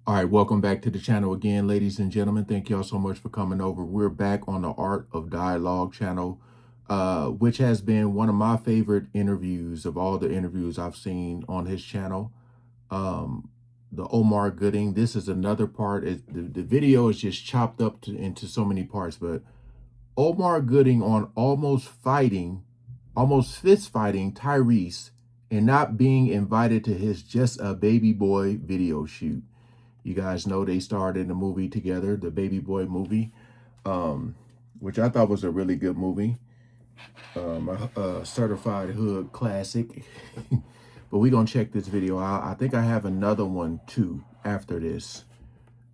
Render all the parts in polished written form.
All right, welcome back to the channel again, ladies and gentlemen. Thank y'all so much for coming over. We're back on the Art of Dialogue channel, which has been one of my favorite interviews of all the interviews I've seen on his channel. Um, the Omar Gooding. This is another part. The video is just chopped up into so many parts, but Omar Gooding on almost fist fighting Tyrese and not being invited to his Just a Baby Boy video shoot. You guys know they starred in the movie together, the Baby Boy movie, which I thought was a really good movie, a certified hood classic. But we're going to check this video out. I think I have another one too after this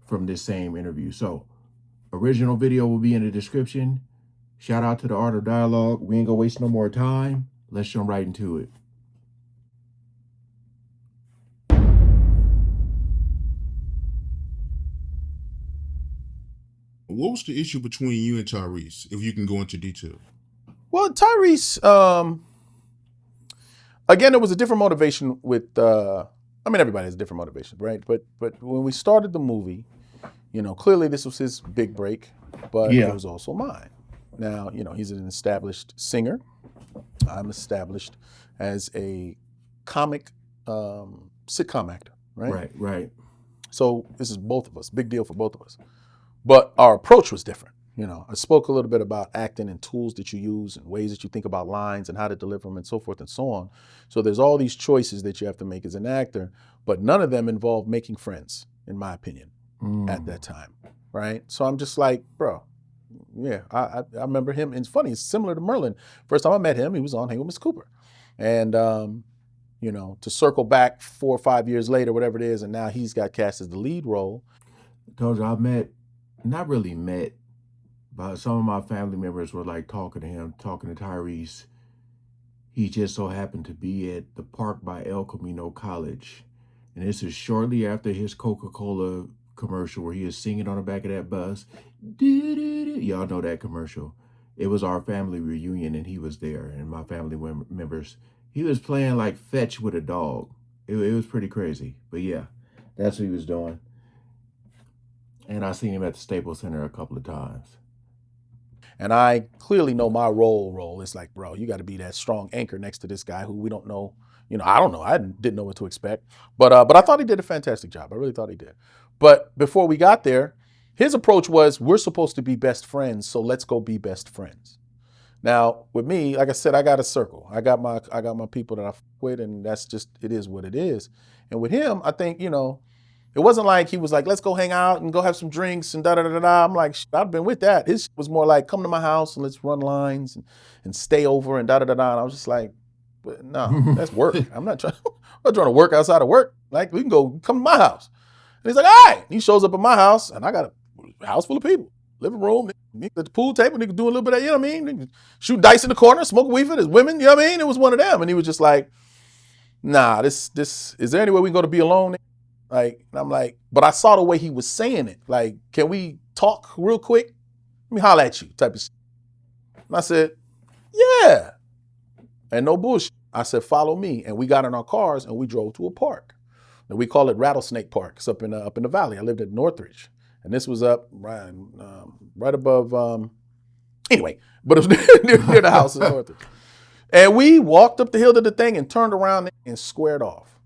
from this same interview. So, original video will be in the description. Shout out to the Art of Dialogue. We ain't going to waste no more time. Let's jump right into it. What was the issue between you and Tyrese, if you can go into detail? Well, Tyrese, again, there was a different motivation with, I mean, everybody has a different motivation, right? But when we started the movie, clearly this was his big break, but Yeah. it was also mine. Now, he's an established singer. I'm established as a comic, sitcom actor, right? Right. So this is both of us, big deal for both of us. But our approach was different. I spoke a little bit about acting and tools that you use and ways that you think about lines and how to deliver them and so forth and so on. So there's all these choices that you have to make as an actor, but none of them involve making friends, in my opinion, at that time, right? So I'm just like, bro, yeah, I remember him. And it's funny, it's similar to Merlin. First time I met him, he was on Hang with Miss Cooper. And, to circle back 4 or 5 years later, whatever it is, and now he's got cast as the lead role. I told you not really met, but some of my family members were like talking to him, talking to Tyrese. He just so happened to be at the park by El Camino College. And this is shortly after his Coca-Cola commercial where he is singing on the back of that bus. Y'all know that commercial. It was our family reunion and he was there, and my family members. He was playing like fetch with a dog. It was pretty crazy. But yeah, that's what he was doing. And I seen him at the Staples Center a couple of times. And I clearly know my role. It's like, bro, you got to be that strong anchor next to this guy who we don't know. I don't know. I didn't know what to expect. But I thought he did a fantastic job. I really thought he did. But before we got there, his approach was, we're supposed to be best friends, so let's go be best friends. Now, with me, like I said, I got a circle. I got my people that I f with, and that's just, it is what it is. And with him, I think, it wasn't like he was like, let's go hang out and go have some drinks and da-da-da-da. I'm like, I've been with that. His was more like, come to my house and let's run lines and stay over and da-da-da-da. And I was just like, no, that's work. I'm not trying to work outside of work. Like, we can go, come to my house. And he's like, all right. He shows up at my house, and I got a house full of people. Living room, at the pool table, they could do a little bit of, you know what I mean? Shoot dice in the corner, smoke a weed. There's women, you know what I mean? It was one of them. And he was just like, nah, this, is there any way we can go to be alone? Like, and I'm like, but I saw the way he was saying it. Like, can we talk real quick? Let me holler at you type of shit. And I said, yeah. And no bullshit. I said, follow me. And we got in our cars and we drove to a park. And we call it Rattlesnake Park. It's up in the valley. I lived at Northridge. And this was up right above, anyway, but it was near the house in Northridge. And we walked up the hill to the thing and turned around and squared off.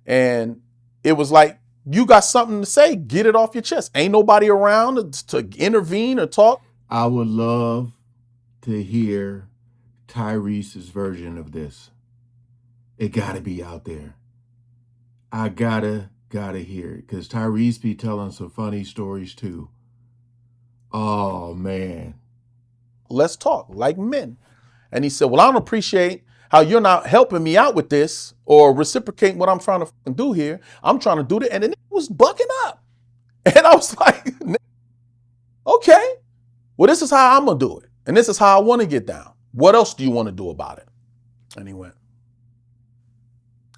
And it was like, you got something to say, get it off your chest. Ain't nobody around to intervene or talk. I would love to hear Tyrese's version of this. It gotta be out there. I gotta hear it, because Tyrese be telling some funny stories too. Oh man. Let's talk like men. And he said, well, I don't appreciate how you're not helping me out with this or reciprocating what I'm trying to do here. I'm trying to do it. And then it was bucking up. And I was like, okay, well, this is how I'm going to do it. And this is how I want to get down. What else do you want to do about it? And he went,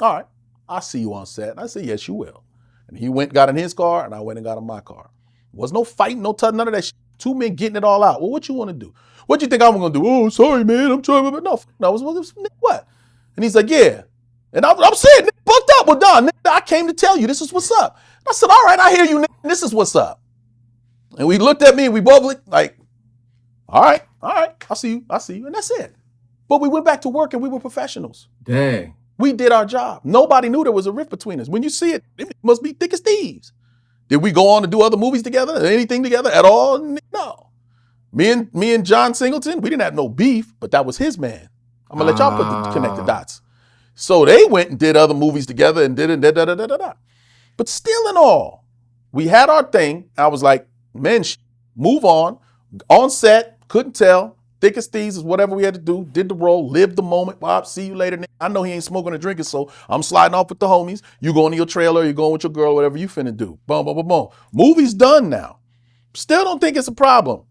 all right, I'll see you on set. And I said, yes, you will. And he went, got in his car, and I went and got in my car. There was no fighting, no touching, none of that shit. Two men getting it all out. Well, what you want to do? What you think I'm going to do? Oh, sorry, man. I'm trying. No, I was what? And he's like, yeah. And I'm saying, fucked well, Don, I came to tell you this is what's up. I said, all right, I hear you. This is what's up. And we looked at me and we both looked like, all right, I'll see you. And that's it. But we went back to work and we were professionals. Dang. We did our job. Nobody knew there was a rift between us. When you see it, it must be thick as thieves. Did we go on to do other movies together? Anything together at all? No. Me and John Singleton, we didn't have no beef, but that was his man. I'm gonna let y'all connect the dots. So they went and did other movies together and did it, da. But still in all, we had our thing. I was like, men, move on. On set, couldn't tell. Thick as thieves is whatever we had to do. Did the role, lived the moment. Bob, see you later. I know he ain't smoking or drinking, so I'm sliding off with the homies. You going to your trailer, you going with your girl, whatever you finna do. Boom, boom, boom, boom. Movie's done now. Still don't think it's a problem.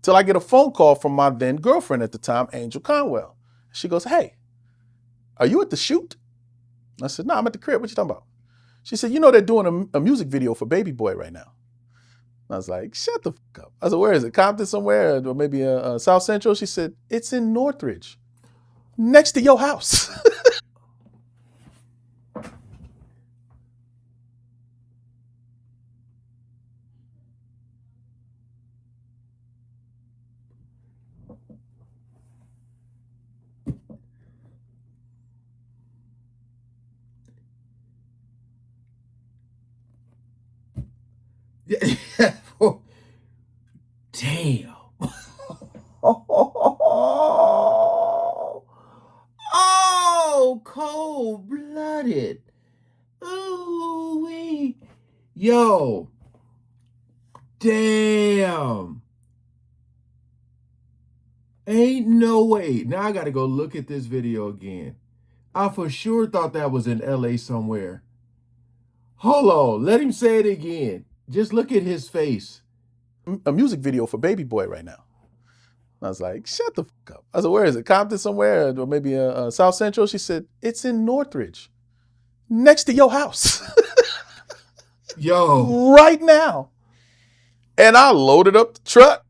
Till I get a phone call from my then girlfriend at the time, Angel Conwell. She goes, hey, are you at the shoot? I said, no, I'm at the crib. What you talking about? She said, you know they're doing a music video for Baby Boy right now. I was like, shut the fuck up. I said, where is it? Compton somewhere? Or maybe South Central? She said, it's in Northridge, next to your house. Damn. Oh, cold-blooded. Ooh-wee. Yo. Damn. Ain't no way. Now I got to go look at this video again. I for sure thought that was in LA somewhere. Hold on. Let him say it again. Just look at his face. A music video for Baby Boy right now. I was like, shut the fuck up. I said, where is it? Compton somewhere? Or maybe South Central? She said, it's in Northridge, next to your house. Yo. Right now. And I loaded up the truck,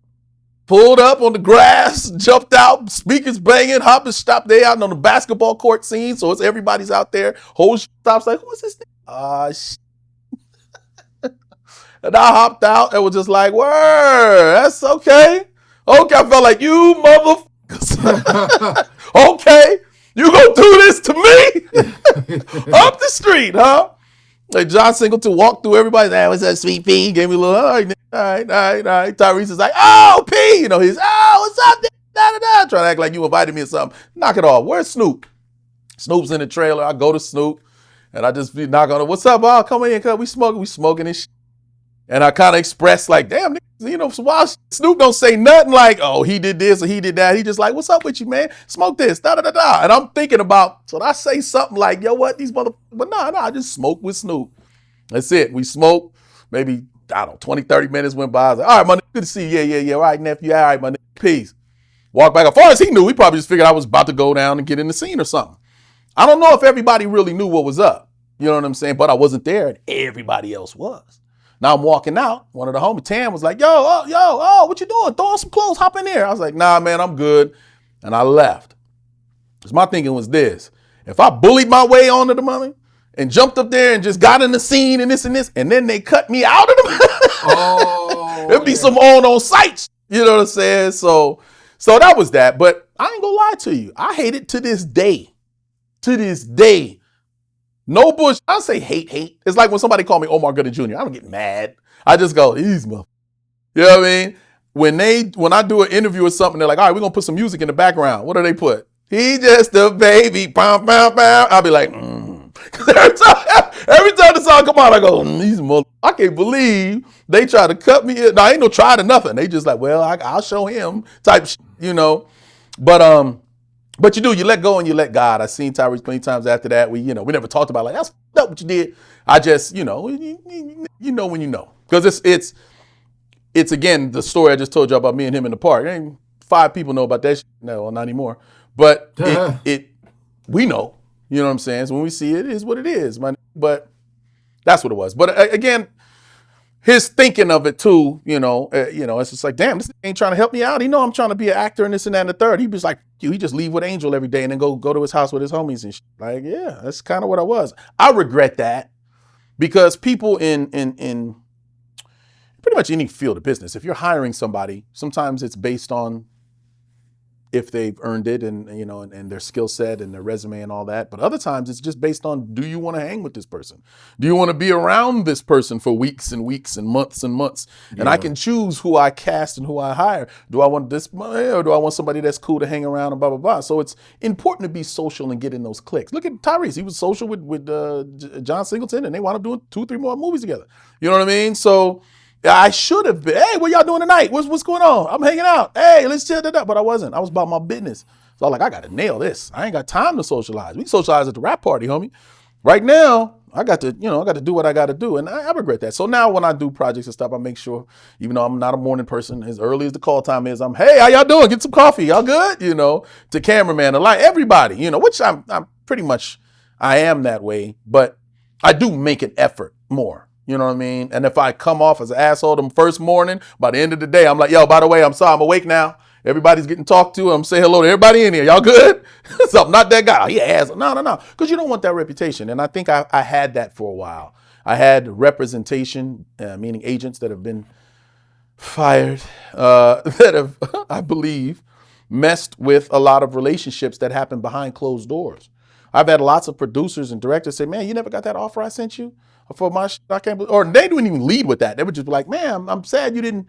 pulled up on the grass, jumped out, speakers banging, hopping, stopped. They out on the basketball court scene, so it's everybody's out there. Whole stops like, who is this thing? And I hopped out and was just like, word, that's okay. Okay, I felt like, you motherfuckers. Okay, you gonna do this to me? Up the street, huh? Like John Singleton walked through everybody. Hey, what's up, sweet P? He gave me a little, all right. Tyrese is like, oh, P. You know, he's, oh, what's up? Trying to act like you invited me or something. Knock it off. Where's Snoop? Snoop's in the trailer. I go to Snoop and I just be knocking on it. What's up, oh, come in, we smoking this shit. And I kind of expressed like, damn, you know, Snoop don't say nothing like, oh, he did this or he did that. He just like, what's up with you, man? Smoke this, da-da-da-da. And I'm thinking about, should I say something like, yo, what, these motherfuckers? But no, I just smoke with Snoop. That's it. We smoked. Maybe, I don't know, 20, 30 minutes went by. I was like, all right, my nigga, good to see you. Yeah. All right, nephew. All right, my nigga, peace. Walk back. As far as he knew, he probably just figured I was about to go down and get in the scene or something. I don't know if everybody really knew what was up. You know what I'm saying? But I wasn't there and everybody else was. Now I'm walking out. One of the homies, Tam, was like, yo, what you doing? Throw on some clothes, hop in there. I was like, nah, man, I'm good. And I left. Because my thinking was this. If I bullied my way onto the money and jumped up there and just got in the scene and this, and then they cut me out of the it'd be some on sites. You know what I'm saying? So that was that. But I ain't gonna lie to you. I hate it to this day. To this day. No bush. I don't say hate. It's like when somebody called me Omar Gooding Jr. I don't get mad. I just go, these motherfuckers. You know what I mean? When I do an interview or something, they're like, all right, we're going to put some music in the background. What do they put? He just a baby. Pow, pow, pow. I'll be like, Because every time the song come on, I go, these motherfuckers. I can't believe they try to cut me in. No, I ain't no try to nothing. They just like, well, I'll show him type shit, you know. But you do, you let go and you let God. I've seen Tyrese plenty times after that. We never talked about like, that's not what you did. I just, you know when you know. Because it's again, the story I just told you about me and him in the park. Ain't 5 people know about that shit. No, not anymore. But we know, you know what I'm saying? So when we see it, it is what it is, man. But that's what it was. But again, his thinking of it too, it's just like, damn, this ain't trying to help me out. He know I'm trying to be an actor and this and that and the third. He was like, he just leave with Angel every day and then go to his house with his homies and shit. Like, yeah, that's kind of what I was. I regret that because people in pretty much any field of business, if you're hiring somebody, sometimes it's based on if they've earned it and and their skill set and their resume and all that. But other times it's just based on, do you want to hang with this person? Do you want to be around this person for weeks and weeks and months and months? And I can choose who I cast and who I hire. Do I want this or do I want somebody that's cool to hang around and blah, blah, blah. So it's important to be social and get in those clicks. Look at Tyrese. He was social with John Singleton and they wound up doing 2-3 more movies together. You know what I mean? So I should have been. Hey, what y'all doing tonight? What's going on? I'm hanging out. Hey, let's chill that up. But I wasn't. I was about my business. So I'm like, I got to nail this. I ain't got time to socialize. We can socialize at the rap party, homie. Right now, I got to do what I got to do. And I regret that. So now when I do projects and stuff, I make sure, even though I'm not a morning person, as early as the call time is, hey, how y'all doing? Get some coffee. Y'all good? To cameraman, to light, everybody, which I'm pretty much, I am that way. But I do make an effort more. You know what I mean? And if I come off as an asshole the first morning, by the end of the day, I'm like, yo, by the way, I'm sorry, I'm awake now. Everybody's getting talked to. I'm saying hello to everybody in here. Y'all good? So I'm not that guy. He ass. No. Because you don't want that reputation. And I think I had that for a while. I had representation, meaning agents that have been fired, that have, I believe, messed with a lot of relationships that happen behind closed doors. I've had lots of producers and directors say, man, you never got that offer I sent you for my shit? I can't believe, or they didn't even lead with that. They would just be like, man, I'm sad you didn't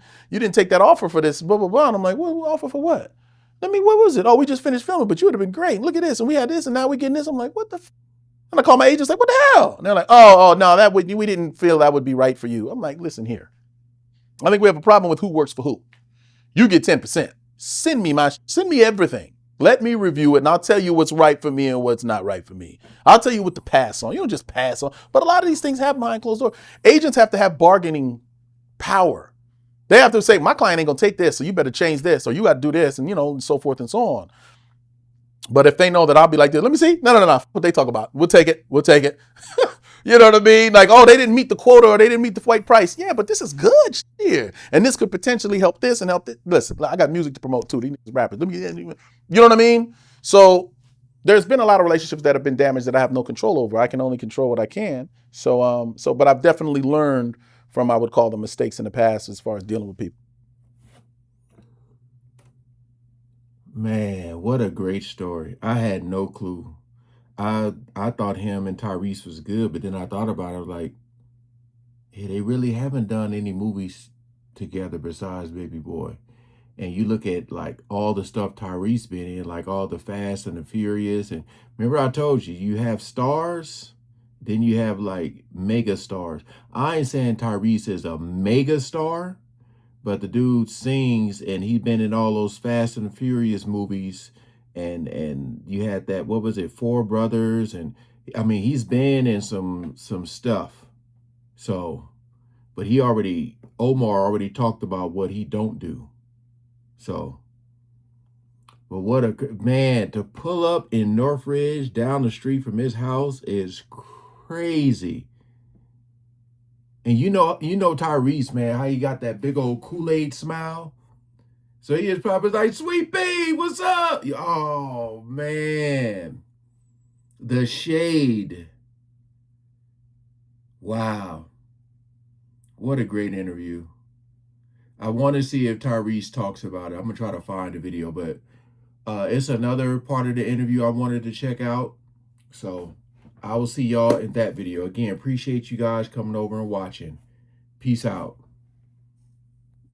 take that offer for this, blah, blah, blah. And I'm like, what offer for what? What was it? Oh, we just finished filming, but you would have been great. Look at this. And we had this, and now we're getting this. I'm like, what the f-? And I call my agents like, what the hell? And they're like, oh, no, we didn't feel that would be right for you. I'm like, listen here. I think we have a problem with who works for who. You get 10%. Send me everything. Let me review it, and I'll tell you what's right for me and what's not right for me. I'll tell you what to pass on. You don't just pass on. But a lot of these things happen behind closed doors. Agents have to have bargaining power. They have to say, my client ain't going to take this, so you better change this, or you got to do this, and so forth and so on. But if they know that I'll be like this, let me see. No. What they talk about. We'll take it. You know what I mean? Like, oh, they didn't meet the quota or they didn't meet the white price. Yeah, but this is good here. And this could potentially help this and help this. Listen, I got music to promote too. These rappers. You know what I mean? So there's been a lot of relationships that have been damaged that I have no control over. I can only control what I can. But I've definitely learned from, I would call them, mistakes in the past as far as dealing with people. Man, what a great story. I had no clue. I thought him and Tyrese was good, but then I thought about it, I was like, hey, they really haven't done any movies together besides Baby Boy. And you look at like all the stuff Tyrese been in, like all the Fast and the Furious. And remember I told you, you have stars, then you have like mega stars. I ain't saying Tyrese is a mega star, but the dude sings and he's been in all those Fast and Furious movies. And you had that, what was it, Four Brothers, and I mean he's been in some stuff. So, but Omar already talked about what he don't do. So, but what a man, to pull up in Northridge down the street from his house is crazy. And you know Tyrese, man, how he got that big old Kool-Aid smile. So he is probably like, Sweet Pea, what's up? Oh, man. The shade. Wow. What a great interview. I want to see if Tyrese talks about it. I'm going to try to find the video, but it's another part of the interview I wanted to check out. So I will see y'all in that video. Again, appreciate you guys coming over and watching. Peace out.